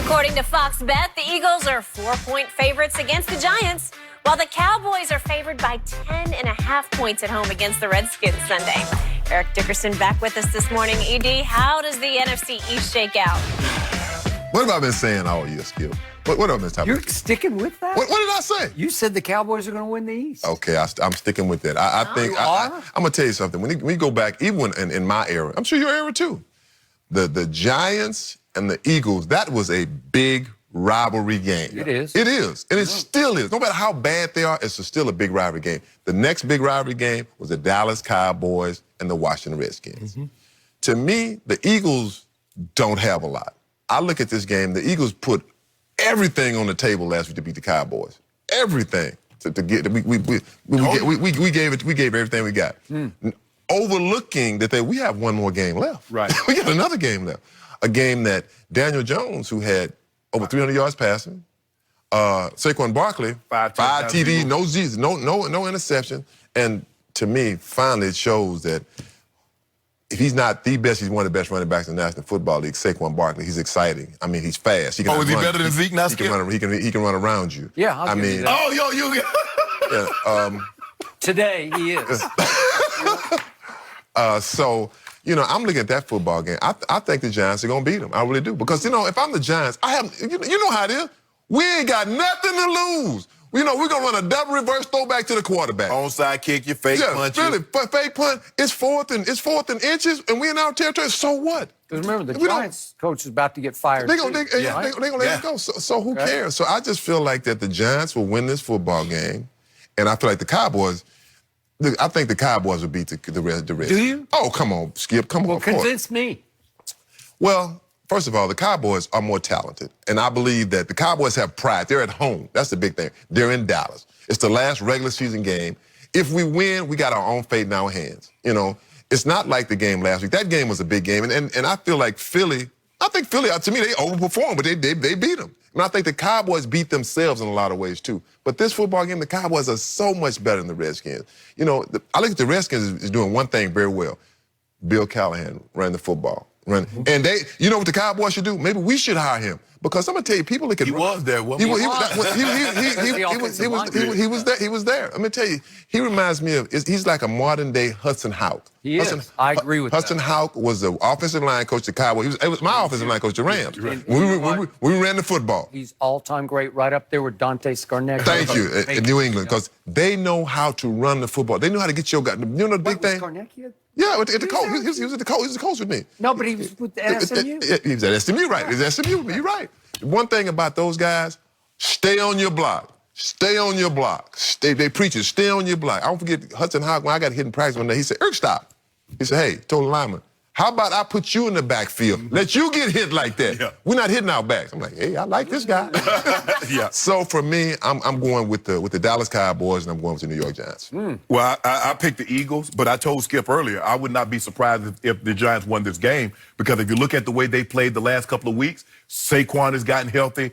According to Fox Bet, the Eagles are 4-point favorites against the Giants, while the Cowboys are favored by 10.5 points at home against the Redskins Sunday. Eric Dickerson back with us this morning. ED, how does the NFC East shake out? What have I been saying all year, Skip? What have I been talking You're about? sticking with that? What did I say? You said the Cowboys are going to win the East. Okay, I'm sticking with that. I think I'm going to tell you something. When we go back, even in my era, I'm sure your era too, the Giants and the Eagles, that was a big rivalry game. It is. It is, and it still is. No matter how bad they are, it's still a big rivalry game. The next big rivalry game was the Dallas Cowboys and the Washington Redskins. To me, the Eagles don't have a lot. I look at this game, the Eagles put everything on the table last week to beat the Cowboys. Everything to get we gave everything we got. Overlooking that we have one more game left. Right. We got another game left. A game that Daniel Jones, who had over 300 yards passing, Saquon Barkley, five TDs, no Z's, no interception, and to me, finally it shows that if he's not the best, he's one of the best running backs in the National Football League. Saquon Barkley, he's exciting. I mean, he's fast. He can is he better than Zeke now? He can run around you. Yeah, I mean, Today he is. So, you know, I'm looking at that football game. I think the Giants are going to beat them. I really do. Because, you know, if I'm the Giants, you know how it is. We ain't got nothing to lose. You know, we're going to run a double reverse throwback to the quarterback. Onside kick, you fake punch. Really, fake punt. It's fourth and inches, and we in our territory. So what? Because remember, the Giants coach is about to get fired. They're going to let it go. So who cares? So I just feel like that the Giants will win this football game, and I feel like the Cowboys, I think the Cowboys will beat the rest. Do you? Oh, come on, Skip. Come on. Well, convince me. Well, first of all, the Cowboys are more talented, and I believe that the Cowboys have pride. They're at home. That's the big thing. They're in Dallas. It's the last regular season game. If we win, we got our own fate in our hands. You know, it's not like the game last week. That game was a big game, and I feel like Philly, to me, they overperformed, but they beat them. And I think the Cowboys beat themselves in a lot of ways, too. But this football game, the Cowboys are so much better than the Redskins. You know, I look at the Redskins is doing one thing very well. Bill Callahan ran the football. And you know what the Cowboys should do? Maybe we should hire him. Because I'm going to tell you, people look at... He was there, wasn't he? He was there. I'm going to tell you, he reminds me of... He's like a modern-day Hudson Houck. He is. I agree with Hudson Houck was the offensive line coach of the Cowboys. It was my offensive line coach, the Rams. We ran the football. He's all-time great, right up there with Dante Scarnecchia. Thank you, in New England, because they know how to run the football. They know how to get your guy. You know the big thing? Scarnecchia? Yeah, at the coach. He was the coach with me. No, but he was with the SMU. He was at SMU, right? He was at SMU. You're right. One thing about those guys, stay on your block. Stay on your block. They preach it. Stay on your block. I don't forget Hudson Houck, when I got hit in practice one day, he said, stop. He said, hey, told the lineman, how about I put you in the backfield? Let you get hit like that. Yeah. We're not hitting our backs. I'm like, hey, I like this guy. So for me, I'm going with the Dallas Cowboys, and I'm going with the New York Giants. Well, I picked the Eagles, but I told Skip earlier, I would not be surprised if the Giants won this game, because if you look at the way they played the last couple of weeks, Saquon has gotten healthy.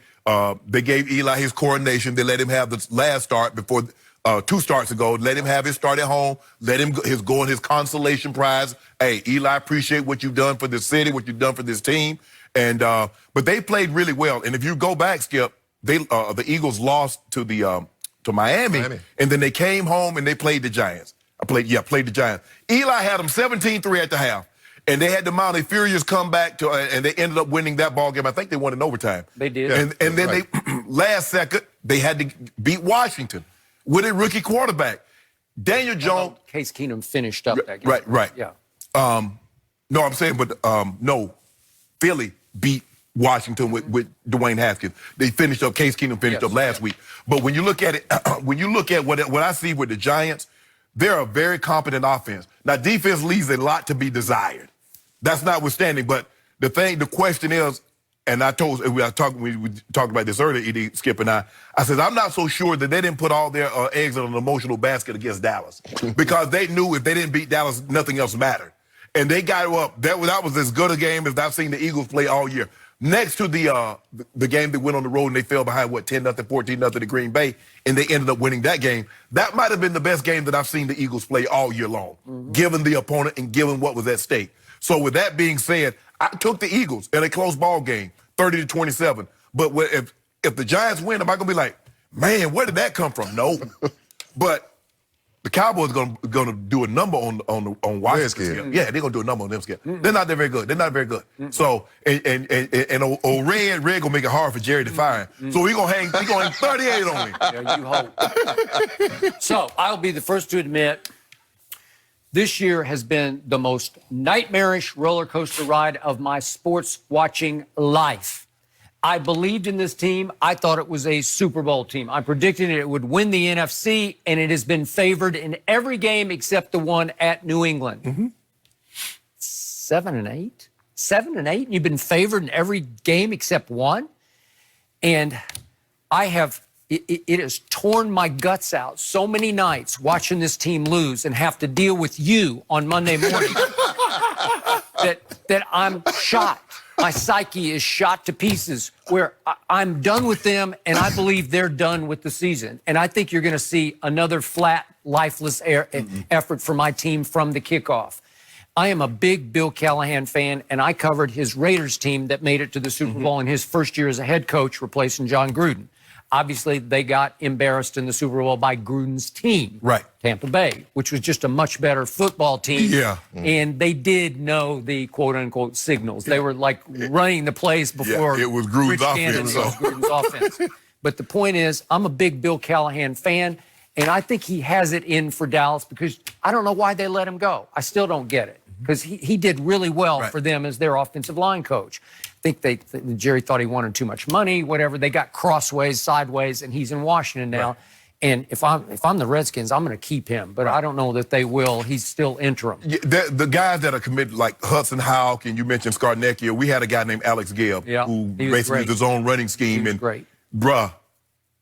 They gave Eli his coronation. They let him have the last start before 2 starts ago. Let him have his start at home. Let him go on his consolation prize. Hey, Eli, appreciate what you've done for this city, what you've done for this team. And but they played really well. And if you go back, Skip, the Eagles lost to Miami, and then they came home and they played the Giants. Played the Giants. Eli had them 17-3 at the half. And they had the Mighty Furious come back and they ended up winning that ball game. I think they won in overtime. They did. And then they last second they had to beat Washington with a rookie quarterback. Daniel Jones. Case Keenum finished up that game. Right. Yeah. No, I'm saying, but no, Philly beat Washington with Dwayne Haskins. They finished up. Case Keenum finished up last week. But when you look at it, when you look at what I see with the Giants, they're a very competent offense. Now, defense leaves a lot to be desired. That's notwithstanding. But the question is, and we talked about this earlier, Edie, Skip, and I said, I'm not so sure that they didn't put all their eggs in an emotional basket against Dallas, because they knew if they didn't beat Dallas, nothing else mattered. And they got up. That was as good a game as I've seen the Eagles play all year. Next to the game that went on the road and they fell behind, 10-0, 14-0 to Green Bay, and they ended up winning that game. That might have been the best game that I've seen the Eagles play all year long, given the opponent and given what was at stake. So with that being said, I took the Eagles in a close ball game, 30-27. But if the Giants win, am I gonna be like, man, where did that come from? No. But the Cowboys gonna do a number on Washington. Yeah, they're gonna do a number on them. They're not very good. They're not very good. So and old Red gonna make it hard for Jerry to fire him. So he gonna hang 38 on him. Yeah, you hope. So I'll be the first to admit, this year has been the most nightmarish roller coaster ride of my sports watching life. I believed in this team. I thought it was a Super Bowl team. I predicted it would win the NFC, and it has been favored in every game except the one at New England. 7-8? 7-8? You've been favored in every game except one? And I have, it has torn my guts out so many nights watching this team lose and have to deal with you on Monday morning that I'm shot. My psyche is shot to pieces where I'm done with them, and I believe they're done with the season. And I think you're going to see another flat, lifeless effort for my team from the kickoff. I am a big Bill Callahan fan, and I covered his Raiders team that made it to the Super Bowl in his first year as a head coach, replacing John Gruden. Obviously, they got embarrassed in the Super Bowl by Gruden's team, right? Tampa Bay, which was just a much better football team. Yeah. And they did know the quote-unquote signals. They were like running the plays before it was Gruden's offense. Gruden's offense. But the point is, I'm a big Bill Callahan fan, and I think he has it in for Dallas because I don't know why they let him go. I still don't get it because he did really well for them as their offensive line coach. I think Jerry thought he wanted too much money, whatever. They got crossways, sideways, and he's in Washington now. And if I'm the Redskins, I'm going to keep him. But I don't know that they will. He's still interim. Yeah, the guys that are committed, like Hudson Houck, and you mentioned Scarnecchia, we had a guy named Alex Gibb who basically used his own running scheme. And great. Bruh,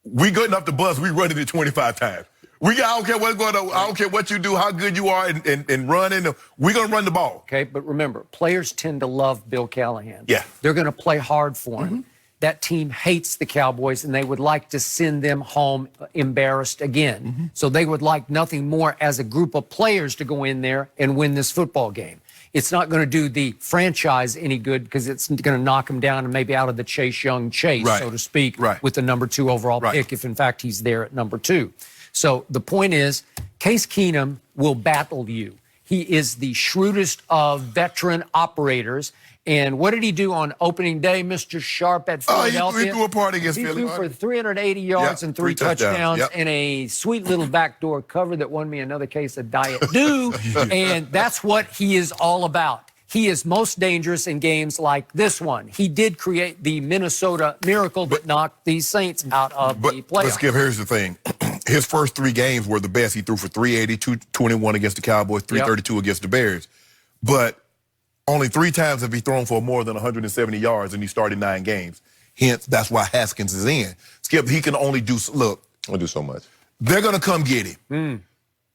we good enough to buzz. We run it 25 times. I don't care what's going on. I don't care what you do, how good you are in running. We're going to run the ball. Okay, but remember, players tend to love Bill Callahan. Yeah. They're going to play hard for him. That team hates the Cowboys, and they would like to send them home embarrassed again. So they would like nothing more as a group of players to go in there and win this football game. It's not going to do the franchise any good because it's going to knock him down and maybe out of the Chase Young chase, so to speak, with the number 2 overall pick, if in fact he's there at number 2. So the point is, Case Keenum will battle you. He is the shrewdest of veteran operators. And what did he do on opening day, Mr. Sharp at Philadelphia? He threw a party against Philly. He threw for 380 yards and 3 touchdowns and a sweet little backdoor cover that won me another case of Diet Dew. And that's what he is all about. He is most dangerous in games like this one. He did create the Minnesota Miracle that knocked the Saints out of the playoffs. But Skip, here's the thing. His first 3 games were the best. He threw for 380, 221 against the Cowboys, 332 against the Bears. But only 3 times have he thrown for more than 170 yards, and he started 9 games. Hence, that's why Haskins is in. Skip, he can only do, look. I'll do so much. They're going to come get him.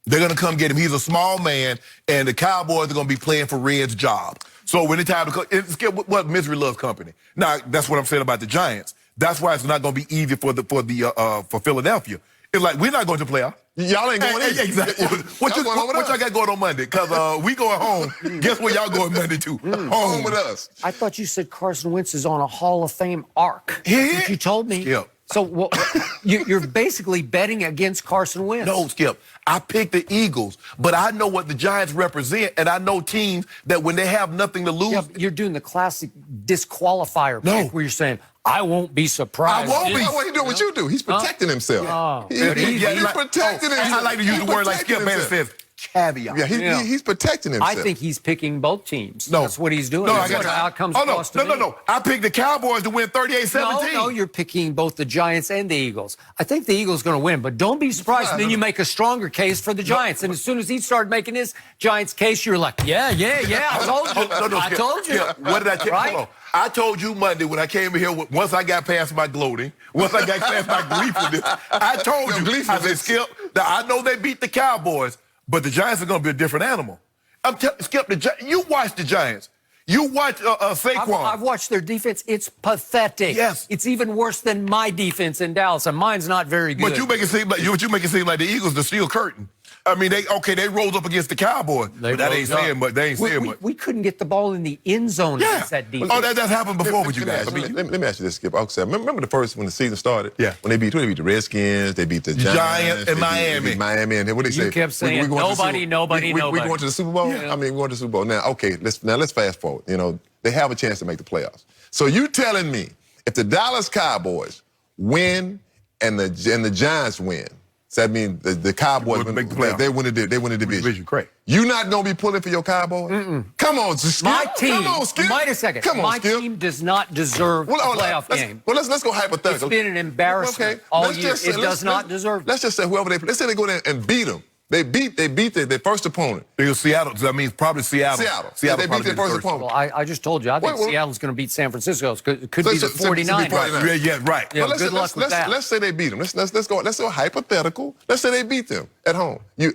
They're going to come get him. He's a small man, and the Cowboys are going to be playing for Red's job. So when it's time to come, Skip, what misery loves company. Now, that's what I'm saying about the Giants. That's why it's not going to be easy for Philadelphia. It's like, we're not going to the playoffs. Y'all ain't going in. Exactly. What y'all got going on Monday? Because we going home. Guess where y'all going Monday to? Home with us. I thought you said Carson Wentz is on a Hall of Fame arc. Yeah. You told me. Skip. So you're basically betting against Carson Wentz. No, Skip. I picked the Eagles, but I know what the Giants represent, and I know teams that when they have nothing to lose. Yeah, you're doing the classic disqualifier pick where you're saying, I won't be surprised. I won't be. What he doing what you do? He's protecting himself. He's protecting himself. I like to use the word like Skip Bayless says, caveat. Yeah, he's protecting himself. I think he's picking both teams. No. That's what he's doing. No, That's what outcomes cost to me. No. I picked the Cowboys to win 38-17. No, you're picking both the Giants and the Eagles. I think the Eagles going to win, but don't be surprised. And then you make a stronger case for the Giants. And as soon as he started making his Giants case, you're like, yeah. I told you. I told you. What did I tell you? Right? Hold on. I told you Monday when I came here, once I got past my gloating, once I got past my grief with this, I told you, I said, Skip, that I know they beat the Cowboys, but the Giants are going to be a different animal. Skip, you watch the Giants. You watch Saquon. I've watched their defense. It's pathetic. Yes. It's even worse than my defense in Dallas, and mine's not very good. But you make it seem like the Eagles, the steel curtain. I mean, they rose up against the Cowboys, but that ain't saying much. They ain't saying much. We couldn't get the ball in the end zone against that defense. Oh, that's happened before with you guys. Let me ask you this, Skip. Remember the first when the season started? Yeah. When they beat the Redskins, they beat the Giants and Miami. They beat Miami, and what they say? You kept saying nobody. We going to the Super Bowl. Yeah. I mean, we going to the Super Bowl. Now, okay, let's fast forward. You know, they have a chance to make the playoffs. So you telling me if the Dallas Cowboys win and the Giants win, so that means the Cowboys make the playoffs. They win the division. Correct. You not gonna be pulling for your Cowboys? Come on, Skip. My team. Come on, Skip. Wait a second. Come on, My Skip. team does not deserve a playoff game. Well, let's go hypothetical. It's been an embarrassment all year. It does not deserve. Let's just say whoever they play. Let's say they go there and beat them. They beat their first opponent. It was Seattle. That means probably Seattle. Seattle. They beat their first opponent. Well, I just told you. I think Seattle's going to beat San Francisco. It could be the 49ers. Yeah, right. Yeah, good luck with that. Let's say they beat them. Let's go hypothetical. Let's say they beat them at home. You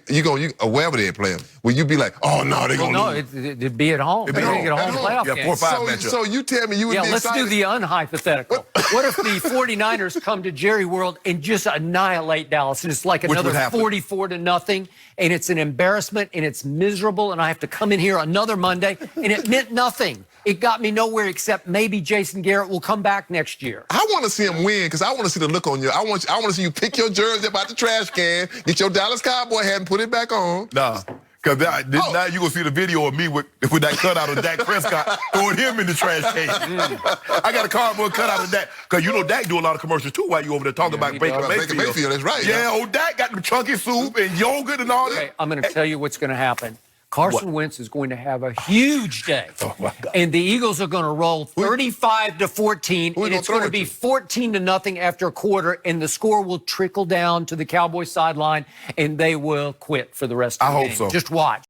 wherever they play them. Will you be like, oh no, they're gonna lose? No, it'd be at home. They're going to get a home playoff game. 4 or 5 matchup. So you tell me you would be let's excited? do the unhypothetical. What if the 49ers come to Jerry World and just annihilate Dallas, and it's like another 44-0, and it's an embarrassment, and it's miserable, and I have to come in here another Monday, and it meant nothing. It got me nowhere except maybe Jason Garrett will come back next year. I want to see him win because I want to see the look on you. I want to see you pick your jersey up out the trash can, get your Dallas Cowboy hat and put it back on. Nah. Because now you're going to see the video of me with that cutout of Dak Prescott throwing him in the trash can. I got a cardboard cutout of Dak. Because you know Dak do a lot of commercials too while you over there talking about Baker Mayfield. That's right. Yeah, old Dak got the chunky soup and yogurt and all that. Okay, I'm going to tell you what's going to happen. Carson Wentz is going to have a huge day. Oh, my God. And the Eagles are going to roll 35-14, and it's going to be 14-0 after a quarter, and the score will trickle down to the Cowboys sideline, and they will quit for the rest of the game. I hope so. Just watch.